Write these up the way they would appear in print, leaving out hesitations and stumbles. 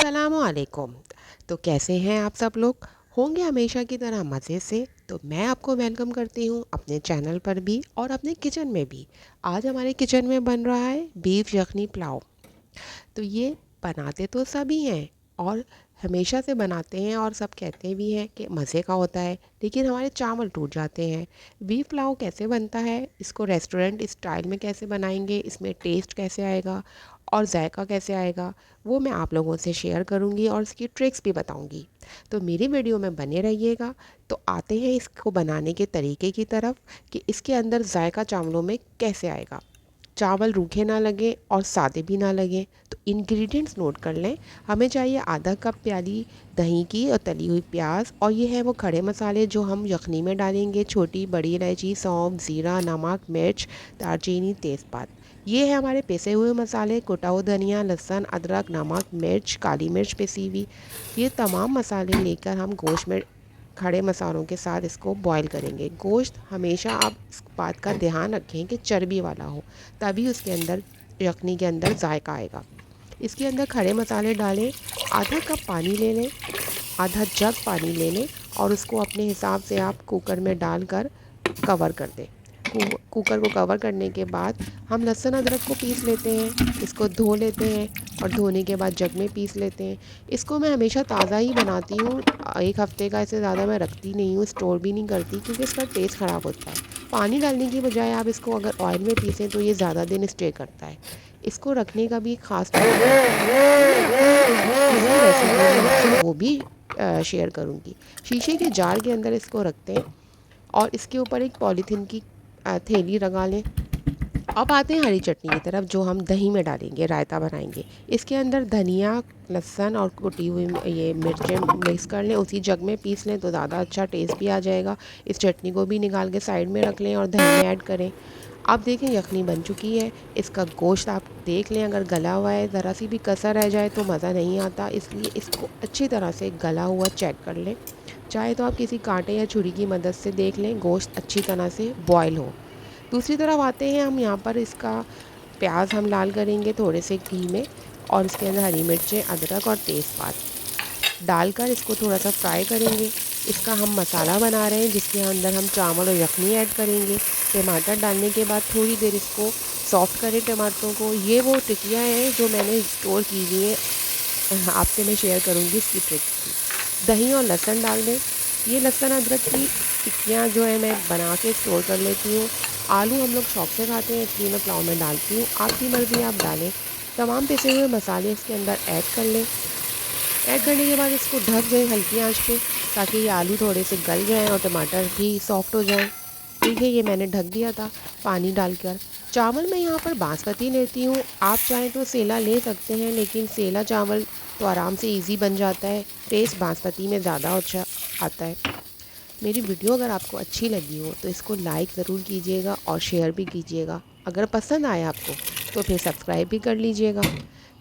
अस्सलामुअलैकुम। तो कैसे हैं आप सब लोग? होंगे हमेशा की तरह मज़े से। तो मैं आपको वेलकम करती हूँ अपने चैनल पर भी और अपने किचन में भी। आज हमारे किचन में बन रहा है बीफ यखनी पुलाव। तो ये बनाते तो सभी हैं और हमेशा से बनाते हैं और सब कहते भी हैं कि मज़े का होता है, लेकिन हमारे चावल टूट जाते हैं। बीफ पुलाव कैसे बनता है, इसको रेस्टोरेंट स्टाइल में कैसे बनाएंगे, इसमें टेस्ट कैसे आएगा और जायका कैसे आएगा, वो मैं आप लोगों से शेयर करूंगी और इसकी ट्रिक्स भी बताऊंगी। तो मेरी वीडियो में बने रहिएगा। तो आते हैं इसको बनाने के तरीके की तरफ कि इसके अंदर जायका चावलों में कैसे आएगा, चावल रूखे ना लगे और सादे भी ना लगे। तो इंग्रेडिएंट्स नोट कर लें। हमें चाहिए आधा कप प्याली दही की और तली हुई प्याज, और ये है वो खड़े मसाले जो हम यखनी में डालेंगे। छोटी बड़ी इलायची, सौंफ, ज़ीरा, नमक, मिर्च, दालचीनी, तेज़पात। ये है हमारे पिसे हुए मसाले, कुटा हुआ धनिया, लहसुन, अदरक, नमक, मिर्च, काली मिर्च पिसी हुई। ये तमाम मसाले लेकर हम गोश्त में खड़े मसालों के साथ इसको बॉईल करेंगे। गोश्त हमेशा आप इस बात का ध्यान रखें कि चर्बी वाला हो, तभी उसके अंदर यखनी के अंदर जायका आएगा। इसके अंदर खड़े मसाले डालें, आधा कप पानी ले लें, आधा जग पानी ले लें और उसको अपने हिसाब से आप कुकर में डालकर कवर कर दें। कुकर को कवर करने के बाद हम लहसुन अदरक को पीस लेते हैं, इसको धो लेते हैं और धोने के बाद जग में पीस लेते हैं। इसको मैं हमेशा ताज़ा ही बनाती हूँ, एक हफ़्ते का इससे ज़्यादा मैं रखती नहीं हूँ, स्टोर भी नहीं करती, क्योंकि इसका टेस्ट ख़राब होता है। पानी डालने की बजाय आप इसको अगर ऑयल में पीसें तो ये ज़्यादा दिन स्टे करता है। इसको रखने का भी एक ख़ास रेसिपी वो भी शेयर करूँगी। शीशे के जार के अंदर इसको रखते हैं और इसके ऊपर एक पॉलीथीन की थैली लगा लें। अब आते हैं हरी चटनी की तरफ, जो हम दही में डालेंगे, रायता बनाएंगे। इसके अंदर धनिया, लहसुन और कुटी हुई ये मिर्चें मिक्स कर लें, उसी जग में पीस लें तो ज़्यादा अच्छा टेस्ट भी आ जाएगा। इस चटनी को भी निकाल के साइड में रख लें और दही में ऐड करें। आप देखें यखनी बन चुकी है। इसका गोश्त आप देख लें, अगर गला हुआ है, ज़रा सी भी कसर रह जाए तो मज़ा नहीं आता, इसलिए इसको अच्छी तरह से गला हुआ चेक कर लें। चाहे तो आप किसी कांटे या छुरी की मदद से देख लें गोश्त अच्छी तरह से बॉयल हो। दूसरी तरफ आते हैं हम, यहाँ पर इसका प्याज हम लाल करेंगे थोड़े से घी में, और इसके अंदर हरी मिर्चें, अदरक और तेज़पात डालकर इसको थोड़ा सा फ्राई करेंगे। इसका हम मसाला बना रहे हैं जिसके अंदर हम चावल और यखनी ऐड करेंगे। टमाटर डालने के बाद थोड़ी देर इसको सॉफ्ट करें टमाटरों को। ये वो टिकियाँ हैं जो मैंने स्टोर की हुई हैं, आपसे मैं शेयर करूँगी इसकी ट्रिक की। दही और लहसुन डाल दें। ये लहसुन अदरक की टिक्कियाँ जो है मैं बना के स्टोर कर लेती हूँ। आलू हम लोग शौक से खाते हैं, इसलिए मैं पुलाव में डालती हूँ, आपकी मर्ज़ी आप डालें। तमाम पिसे हुए मसाले इसके अंदर ऐड कर लें। ऐड करने के बाद इसको ढक दें हल्की आंच पे, ताकि ये आलू थोड़े से गल जाएं और टमाटर भी सॉफ्ट हो जाएं। ठीक है, ये मैंने ढक दिया था पानी डालकर। चावल मैं यहाँ पर बासमती लेती हूँ, आप चाहें तो सेला ले सकते हैं, लेकिन सेला चावल तो आराम से इजी बन जाता है, टेस्ट बासमती में ज़्यादा अच्छा आता है। मेरी वीडियो अगर आपको अच्छी लगी हो तो इसको लाइक ज़रूर कीजिएगा और शेयर भी कीजिएगा। अगर पसंद आए आपको तो फिर सब्सक्राइब भी कर लीजिएगा।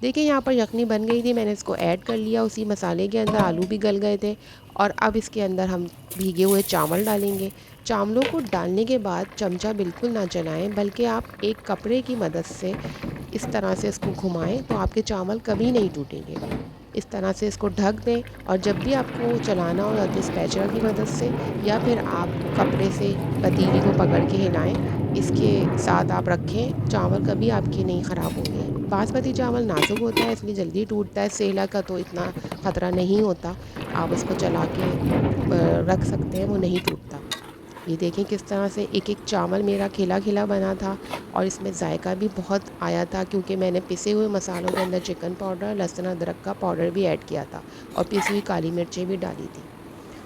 देखिए यहाँ पर यखनी बन गई थी, मैंने इसको ऐड कर लिया उसी मसाले के अंदर, आलू भी गल गए थे। और अब इसके अंदर हम भीगे हुए चावल डालेंगे। चावलों को डालने के बाद चमचा बिल्कुल ना चलाएं, बल्कि आप एक कपड़े की मदद से इस तरह से इसको घुमाएं तो आपके चावल कभी नहीं टूटेंगे। इस तरह से इसको ढक दें, और जब भी आपको चलाना हो, या तो स्पैचुला की मदद से या फिर आप कपड़े से पतीली को पकड़ के हिलाएं, इसके साथ आप रखें, चावल कभी आपके नहीं ख़राब होंगे। बासमती चावल नाजुक होता है इसलिए जल्दी टूटता है, सेला का तो इतना ख़तरा नहीं होता, आप इसको चला के रख सकते हैं, वो नहीं टूटता। ये देखें किस तरह से एक एक चावल मेरा खिला खिला बना था, और इसमें जायका भी बहुत आया था, क्योंकि मैंने पिसे हुए मसालों के अंदर चिकन पाउडर, लहसुन अदरक का पाउडर भी ऐड किया था और पिसी हुई काली मिर्चें भी डाली थी।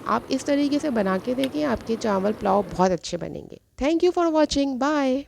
आप इस तरीके से बना के देखें, आपके चावल पुलाव बहुत अच्छे बनेंगे। Thank you for watching, bye.